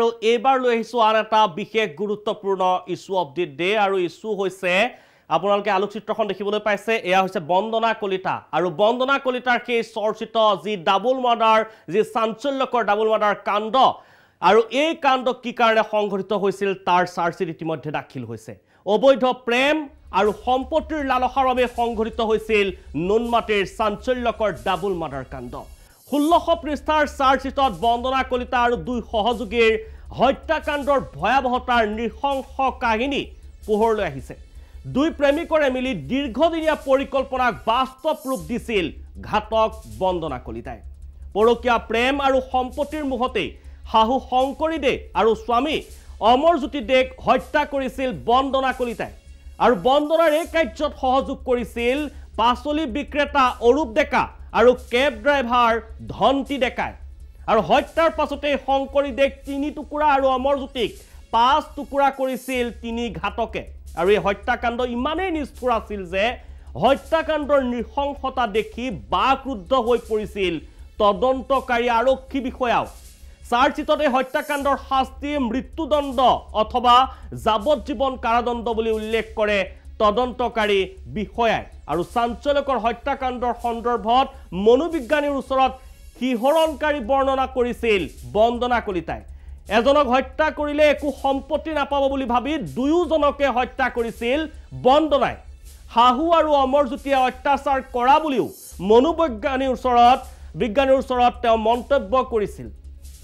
আৰু এবাৰ লৈ আহিছো আন এটা বিশেষ গুৰুত্বপূৰ্ণ ইস্যু অফ দি ডে আৰু ইস্যু হৈছে আপোনালোকে আলোকচিত্ৰখন দেখিবলৈ পাইছে এয়া হৈছে বন্দনা কলিতা আৰু বন্দনা কলিতাৰ সেই চৰ্চিত যি ডাবল মাৰ্ডাৰ যি চাঞ্চল্যকৰ ডাবল মাৰ্ডাৰ কাণ্ড আৰু এই কাণ্ড কি কাৰণে সংঘটিত হৈছিল তাৰ চাৰ্জশিট ইতিমধ্যে দাখিল হৈছে অবৈধ প্ৰেম আৰু সম্পত্তিৰ লালসাৰ বাবে সংঘটিত হৈছিল নুনমাটিৰ চাঞ্চল্যকৰ ডাবল মাৰ্ডাৰ কাণ্ড 1600 পৃষ্ঠাৰ চাৰ্জশিটত বন্দনা কলিতা আৰু দুই সহযোগীৰ হত্যাকাণ্ডৰ ভয়াবহতাৰ নিঃশংস কাহিনী পোহৰলৈ আহিছে দুই প্ৰেমিকৰে মিলি দীৰ্ঘদিনীয়া পৰিকল্পনাক বাস্তৱ ৰূপ দিছিল ঘাতক বন্দনা কলিতাই পৰকীয়া প্ৰেম আৰু সম্পত্তিৰ মুহতে হাহু শংকৰী দে আৰু স্বামী অমৰজ্যোতি দেক হত্যা কৰিছিল বন্দনা কলিতাই আৰু বন্দনাৰ এই কাৰ্যত সহযোগ কৰিছিল পাচলি বিক্ৰেতা অৰূপ ডেকা আৰু কেব ড্ৰাইভাৰ ধন্তি ডেকাই আৰু হত্যাৰ পাছতে শংকৰী দেক 3 টুকুৰা আৰু অমৰজ্যোতিক 5 টুকুৰা কৰিছিল 3 ঘাতকে আৰু এই হত্যাকাণ্ড ইমানেই নিষ্ঠুৰ আছিল যে হত্যাকাণ্ডৰ নিঃশংসতা দেখি বাকৰুদ্ধ হৈ পৰিছিল তদন্তকাৰী আৰক্ষী বিষয়াও চাৰ্জশিটতে হত্যাকাণ্ডৰ শাস্তি মৃত্যুদণ্ড অথবা যাৱজ্জীৱন কাৰাদণ্ড বুলি উল্লেখ কৰে তদন্তকাৰী বিষয়াই আৰু চাঞ্চল্যকৰ হত্যাকাণ্ডৰ সন্দৰ্ভত মনোবিজ্ঞানীৰ ওচৰত শিহৰণকাৰী বৰ্ণনা কৰিছিল বন্দনা কলিতাই এজনক হত্যা কৰিলে একো সম্পত্তি নাপাব বুলি ভাবি দুয়োজনকে হত্যা কৰিছিল বন্দনাই হাহু আৰু অমৰজ্যোতিয়ে অত্যাচাৰ কৰা বুলিও মনোবিজ্ঞানীৰ ওচৰত তেওঁ মন্তব্য কৰিছিল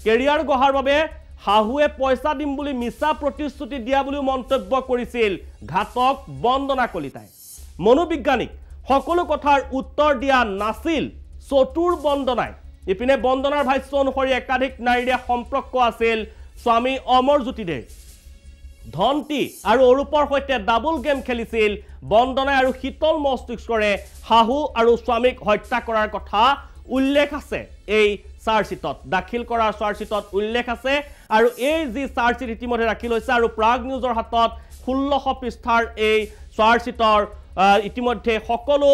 কেৰিয়াৰ গঢ়াৰ বাবে হাহুৱে পইচা দিম বুলি মিছা প্ৰতিশ্ৰুতি দিয়া বুলিও মন্তব্য কৰিছিল ঘাতক বন্দনা কলিতাই মনোবিজ্ঞানিক সকলো কথাৰ উত্তৰ দিয়া নাছিল চতুৰ বন্দনাই ইপিনে বন্দনাৰ ভাষ্য অনুসৰি একাধিক নাৰীৰে সম্পৰ্ক আছিল স্বামী অমৰজ্যোতি দে ধন্তি আৰু অৰূপৰ সৈতে ডাবল গেম খেলিছিল বন্দনাই আৰু শীতল মস্তিষ্কৰে হাহু আৰু স্বামীক হত্যা কৰাৰ কথা উল্লেখ আছে এই চাৰ্জশিটত দাখিল কৰা চাৰ্জশিটত উল্লেখ আছে আৰু এই যি চাৰ্জশিট ইতিমধ্যে দাখিল হৈছে আৰু প্ৰাগ নিউজৰ হাতত 1600 পৃষ্ঠাৰ এই চাৰ্জশিটৰ ইতিমধ্যে সকলো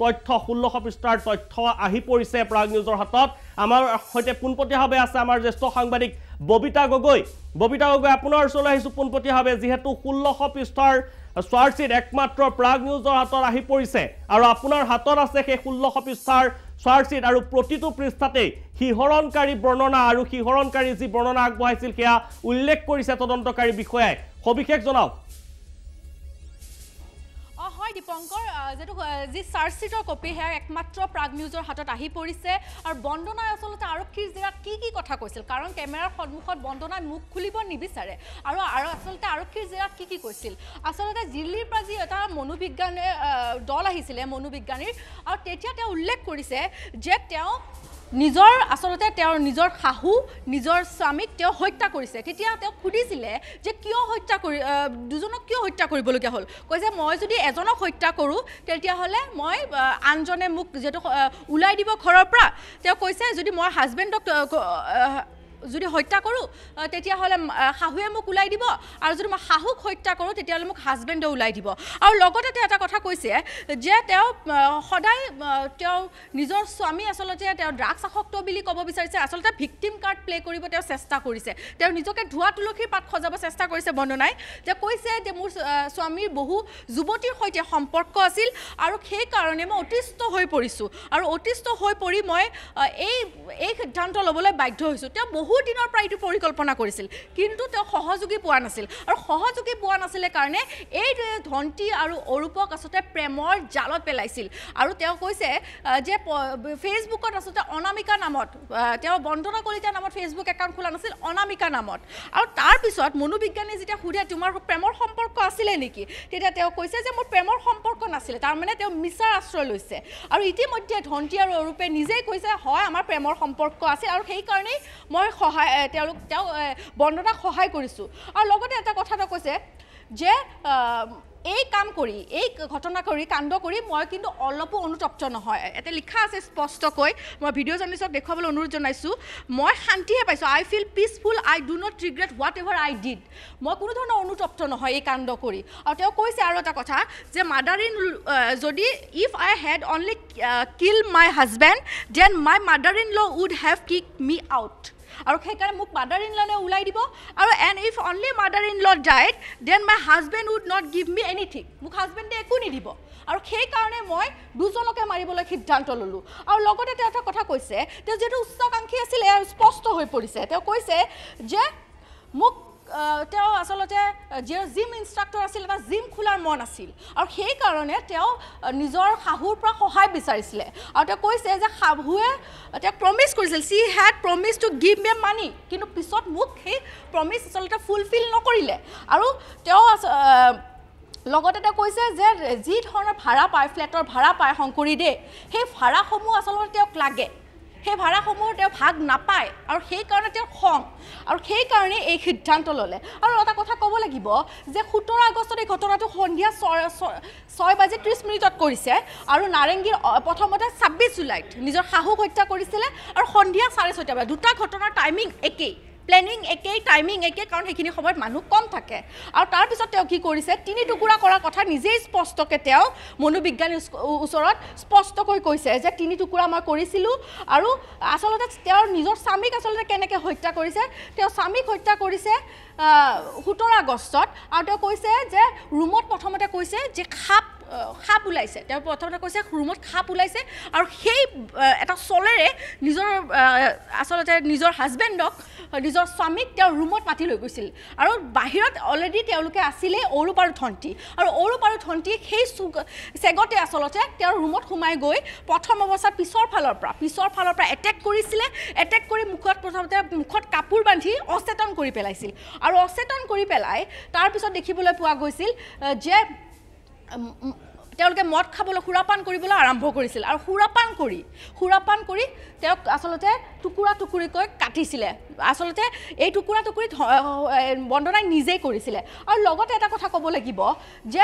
তথ্য 1600 পৃষ্ঠাৰ তথ্য আহি পৰিছে প্ৰাগ নিউজৰ হাতত আমাৰ সৈতে পোনপটীয়াভাৱে আছে আমাৰ জ্যেষ্ঠ সাংবাদিক ববিতা গগৈ আপোনাৰ ওচৰলৈ আহিছো পোনপটীয়াভাৱে যিহেতু 1600 পৃষ্ঠাৰ চাৰ্জশিট একমাত্ৰ প্ৰাগ নিউজৰ হাতত আহি পৰিছে আৰু আপোনাৰ হাতত আছে সেই 1600 পৃষ্ঠাৰ চাৰ্জশিট আৰু প্ৰতিটো পৃষ্ঠাতে শিহৰণকাৰী বৰ্ণনা আৰু শিহৰণকাৰী যি বৰ্ণনা আগবঢ়াইছিল সেয়া উল্লেখ কৰিছে তদন্তকাৰী বিষয়াই সবিশেষ জনাওক হয় দীপঙ্কৰ যেটো যি চাৰ্জশিটৰ কপি হে একমাত্ৰ প্ৰাগ নিউজৰ হাতত আহি পৰিছে আৰু বন্দনাই আসলতে আৰক্ষীৰ জিৰাত কি কথা কৈছিল কাৰণ কেমেৰাৰ সন্মুখত বন্দনাই মুখ খুলিব নিবিচাৰে আৰু আসলতে আৰক্ষীৰ জিৰাত কি কৈছিল আসলতে দিল্লীৰ পৰা যি এটা মনোবিজ্ঞানী দল আহিছিলে মনোবিজ্ঞানীৰ আৰু তেতিয়া তেওঁ উল্লেখ কৰিছে যে তেওঁ নিজৰ আসলতে তেওঁৰ নিজৰ হাহু নিজৰ স্বামীক তেওঁ হত্যা কৰিছে তেতিয়া তেওঁ খুদিছিলে যে কিয় হত্যা কৰি দুজনক কিয় হত্যা কৰিবলগীয়া হ'ল কৈছে মই যদি এজনক হত্যা কৰোঁ তেতিয়া হলে মই আনজনে মোক যেটো উলাই দিব ঘৰৰ পৰা তেওঁ কৈছে যদি মই হাজবেণ্ডক যদি হত্যা কৰোঁ তেতিয়া হলে হাহুৱে মোক উলাই দিব আৰু যদি মই হাহুক হত্যা কৰোঁ তেতিয়া হলে মোক হাজবেণ্ডে উলাই দিব আৰু লগতে তেওঁ এটা কথা কৈছে যে তেওঁ সদায় তেওঁ নিজৰ স্বামী আসলতে তেওঁ ড্ৰাগছ আসক্ত বুলি ক'ব বিচাৰিছে আসলতে ভিকটিম কাৰ্ড প্লে কৰিব তেওঁ চেষ্টা কৰিছে তেওঁ নিজকে ধোৱা তুলসীৰ পাত খজাব চেষ্টা কৰিছে বন্দনাই যে কৈছে যে মোৰ স্বামীৰ বহু যুৱতীৰ সৈতে সম্পৰ্ক আছিল আৰু সেই কাৰণে মই অতিষ্ঠ হৈ পৰিছোঁ আৰু অতিষ্ঠ হৈ পৰি মই এই সিদ্ধান্ত ল'বলৈ বাধ্য হৈছোঁ তেওঁ বহু দিনৰ পৰা এইটো পৰিকল্পনা কৰিছিল কিন্তু তেওঁ সহযোগী পোৱা নাছিল আৰু সহযোগী পোৱা নাছিলে কাৰণে এই ধন্তি আৰু অৰূপক আসলতে প্ৰেমৰ জালত পেলাইছিল আৰু তেওঁ কৈছে যে ফেচবুকত আসলতে অনামিকা নামত তেওঁ বন্দনা কলিতা নামত ফেচবুক একাউণ্ট খোলা নাছিল অনামিকা নামত আৰু তাৰ পিছত মনোবিজ্ঞানী যেতিয়া সুধে তোমাৰ প্ৰেমৰ সম্পৰ্ক আছিলে নেকি তেতিয়া তেওঁ কৈছে যে মোৰ প্ৰেমৰ সম্পৰ্ক নাছিলে তাৰ মানে তেওঁ মিছাৰ আশ্ৰয় লৈছে আৰু ইতিমধ্যে ধন্তি আৰু অৰূপে নিজেই কৈছে হয় আমাৰ প্ৰেমৰ সম্পৰ্ক আছে আৰু সেই কাৰণেই মই তেওঁ বন্দনাক সহায় কৰিছোঁ আৰু লগতে এটা কথা কৈছে যে এই কাম কৰি এই ঘটনা কৰি কাণ্ড কৰি মই কিন্তু অলপো অনুতপ্ত নহয় এতে লিখা আছে স্পষ্টকৈ মই ভিডিঅ' জাৰ্নেলিষ্টক দেখুৱাবলৈ অনুৰোধ জনাইছোঁ মই শান্তিহে পাইছোঁ I feel peaceful I do not regret whatever I did মই কোনো ধৰণৰ অনুতপ্ত নহয় এই কাণ্ড কৰি আৰু তেওঁ কৈছে আৰু এটা কথা যে মাদাৰ ইন যদি if I had only kill my husband then my mother in law would have kick me out আৰু সেইকাৰণে মোক মাদাৰ ইন লনে ওলাই দিব আৰু and if only mother in law died then my husband would not give me anything মোক হাজবেণ্ডে একো নিদিব আৰু সেইকাৰণে মই দুজনকে মাৰিবলৈ সিদ্ধান্ত ল'লোঁ আৰু লগতে তেওঁ এটা কথা কৈছে তেওঁ যিহেতু উচ্চাকাংক্ষী আছিল এয়া স্পষ্ট হৈ পৰিছে তেওঁ কৈছে যে মোক তেওঁ আচলতে যে জিম ইনষ্ট্ৰাক্টৰ আছিল এটা জিম খোলাৰ মন আছিল আৰু সেইকাৰণে তেওঁ নিজৰ শাহুৰ পৰা সহায় বিচাৰিছিলে আৰু তেওঁ কৈছে যে শাহুৱে তেওঁ প্ৰমিছ কৰিছিল C head promise to give মি মানি কিন্তু পিছত মোক সেই প্ৰমিছ আচলতে ফুলফিল নকৰিলে আৰু তেওঁ লগতে তেওঁ কৈছে যে যি ধৰণৰ ভাড়া পায় ফ্লেটৰ ভাড়া পায় শংকৰীদেৱে সেই ভাড়াসমূহ আচলতে তেওঁক লাগে সেই ভাড়াসমূহ তেওঁ ভাগ নাপায় আৰু সেইকাৰণে তেওঁ খং আৰু সেইকাৰণে এই সিদ্ধান্ত ল'লে আৰু এটা কথা ক'ব লাগিব যে 17 আগষ্টত এই ঘটনাটো সন্ধিয়া 6:30 কৰিছে আৰু নাৰেংগীৰ প্ৰথমতে 26 জুলাইত নিজৰ শাহুক হত্যা কৰিছিলে আৰু সন্ধিয়া 6:30 দুটা ঘটনাৰ টাইমিং একেই প্লেনিং একেই টাইমিং একে কাৰণ সেইখিনি সময়ত মানুহ কম থাকে আৰু তাৰপিছত তেওঁ কি কৰিছে 3 টুকুৰা কৰাৰ কথা নিজেই স্পষ্টকৈ তেওঁ মনোবিজ্ঞানীৰ ওচৰত স্পষ্টকৈ কৈছে যে 3 টুকুৰা মই কৰিছিলোঁ আৰু আচলতে তেওঁৰ নিজৰ স্বামীক আচলতে কেনেকৈ হত্যা কৰিছে তেওঁ স্বামীক হত্যা কৰিছে 17 আগষ্টত আৰু তেওঁ কৈছে যে ৰুমত প্ৰথমতে কৈছে যে খাপ ওলাইছে তেওঁ প্ৰথমতে কৈছে ৰুমত খাপ ওলাইছে আৰু সেই এটা চলেৰে নিজৰ আচলতে নিজৰ হাজবেণ্ডক নিজৰ স্বামীক তেওঁ ৰুমত মাতি লৈ গৈছিল আৰু বাহিৰত অলৰেডি তেওঁলোকে আছিলে অৰূপ আৰু ধন্তি আৰু অৰূপ আৰু ধন্তি সেই চেগতে আচলতে তেওঁৰ ৰুমত সোমাই গৈ প্ৰথম অৱস্থাত পিছৰ ফালৰ পৰা এটেক কৰিছিলে এটেক কৰি প্ৰথমতে মুখত কাপোৰ বান্ধি অচেতন কৰি পেলাইছিল আৰু অচেতন কৰি পেলাই তাৰপিছত দেখিবলৈ পোৱা গৈছিল যে তেওঁলোকে মদ খাবলৈ সুৰাপান কৰিবলৈ আৰম্ভ কৰিছিল আৰু সুৰাপান কৰি তেওঁক আচলতে টুকুৰা টুকুৰিকৈ কাটিছিলে আচলতে এই টুকুৰা টুকুৰি বন্দনাই নিজেই কৰিছিলে আৰু লগতে এটা কথা ক'ব লাগিব যে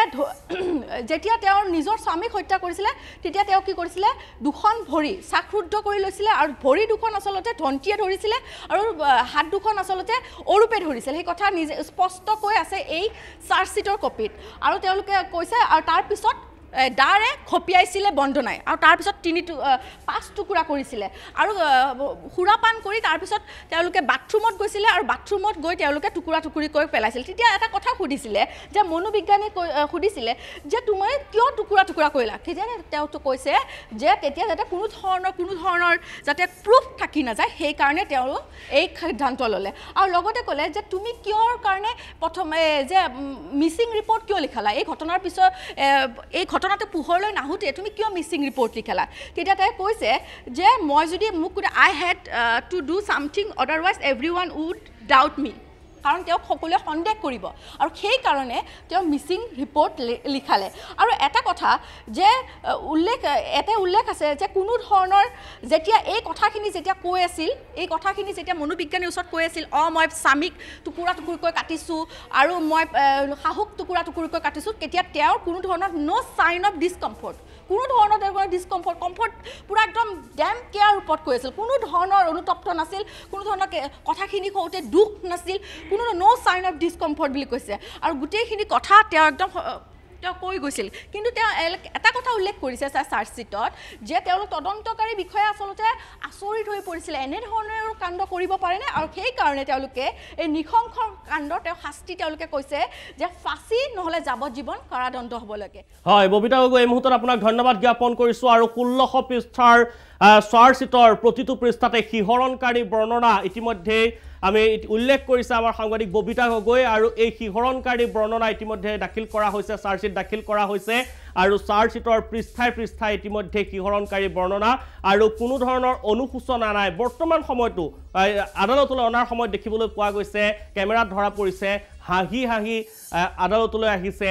যেতিয়া তেওঁৰ নিজৰ স্বামীক হত্যা কৰিছিলে তেতিয়া তেওঁ কি কৰিছিলে দুখন ভৰি শ্বাসৰুদ্ধ কৰি লৈছিলে আৰু ভৰি দুখন আচলতে ধন্তিয়ে ধৰিছিলে আৰু হাত দুখন আচলতে অৰূপে ধৰিছিল সেই কথা নিজে স্পষ্টকৈ আছে এই চাৰ্জশ্বিটৰ কপিত আৰু তেওঁলোকে কৈছে আৰু তাৰপিছত দাৰে খপিয়াইছিলে বন্দনাই আৰু তাৰপিছত 5 টুকুৰা কৰিছিলে আৰু সুৰাপান কৰি তাৰপিছত তেওঁলোকে বাথৰুমত গৈছিলে আৰু বাথৰুমত গৈ তেওঁলোকে টুকুৰা টুকুৰি কৰি পেলাইছিল তেতিয়া এটা কথা সুধিছিলে যে মনোবিজ্ঞানী সুধিছিলে যে তুমি কিয় টুকুৰা টুকুৰা কৰিলা তেতিয়া তেওঁতো কৈছে যে তেতিয়া যাতে কোনো ধৰণৰ যাতে প্ৰুফ থাকি নাযায় সেইকাৰণে তেওঁ এই সিদ্ধান্ত ল'লে আৰু লগতে ক'লে যে তুমি কিয়ৰ কাৰণে প্ৰথমে যে মিছিং ৰিপৰ্ট কিয় লিখালা এই ঘটনাৰ পিছত এই ঘটনাটো পোহৰলৈ নাহোঁতে তুমি কিয় মিছিং ৰিপৰ্ট লিখালা তেতিয়া তাই কৈছে যে মই যদি মোক I had to do something otherwise everyone would doubt me কাৰণ তেওঁক সকলোৱে সন্দেহ কৰিব আৰু সেইকাৰণে তেওঁ মিছিং ৰিপৰ্ট লিখালে আৰু এটা কথা যে উল্লেখ আছে যে কোনো ধৰণৰ যেতিয়া এই কথাখিনি যেতিয়া কৈ আছিল এই কথাখিনি যেতিয়া মনোবিজ্ঞানীৰ ওচৰত কৈ আছিল মই স্বামীক টুকুৰা টুকুৰকৈ কাটিছোঁ আৰু মই শাহুক টুকুৰা টুকুৰকৈ কাটিছোঁ তেতিয়া তেওঁৰ কোনো ধৰণৰ ন' চাইন অফ ডিছকমফৰ্ট কোনো ধৰণৰ তেওঁৰ কমফৰ্ট পুৰা একদম ডেম কেয়াৰ ৰূপত কৈ আছিল কোনো ধৰণৰ অনুতপ্ত নাছিল কোনো ধৰণৰ কথাখিনি কওঁতে দুখ নাছিল কোনো ন' চাইন অফ ডিছকমফৰ্ট বুলি কৈছে আৰু গোটেইখিনি কথা তেওঁ একদম তেওঁ কৈ গৈছিল কিন্তু তেওঁ এটা কথা উল্লেখ কৰিছে চাৰ্জশ্বিটত যে তেওঁলোক তদন্তকাৰী বিষয়া আচলতে আচৰিত হৈ পৰিছিলে এনেধৰণৰ কাণ্ড কৰিব পাৰেনে আৰু সেইকাৰণে তেওঁলোকে এই নৃশংস কাণ্ডৰ তেওঁ শাস্তি তেওঁলোকে কৈছে যে ফাঁচি নহ'লে যাৱজ্জীৱন কাৰাদণ্ড হ'ব লাগে হয় ববিতা গগৈ এই মুহূৰ্তত আপোনাক ধন্যবাদ জ্ঞাপন কৰিছোঁ আৰু 1600 পৃষ্ঠাৰ চাৰ্জশ্বিটৰ প্ৰতিটো পৃষ্ঠাতে শিহৰণকাৰী বৰ্ণনা ইতিমধ্যে আমি উল্লেখ কৰিছে আমাৰ সাংবাদিক ববিতা গগৈ আৰু এই শিহৰণকাৰী বৰ্ণনা ইতিমধ্যে দাখিল কৰা হৈছে চাৰ্জশ্বিট দাখিল কৰা হৈছে আৰু চাৰ্জশ্বিটৰ পৃষ্ঠাই ইতিমধ্যে শিহৰণকাৰী বৰ্ণনা আৰু কোনো ধৰণৰ অনুশোচনা নাই বৰ্তমান সময়তো আদালতলৈ অনাৰ সময়ত দেখিবলৈ পোৱা গৈছে কেমেৰাত ধৰা পৰিছে হাঁহি আদালতলৈ আহিছে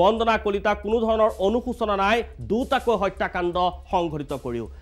বন্দনা কলিতা কোনো ধৰণৰ অনুশোচনা নাই দুটাকৈ হত্যাকাণ্ড সংঘটিত কৰিও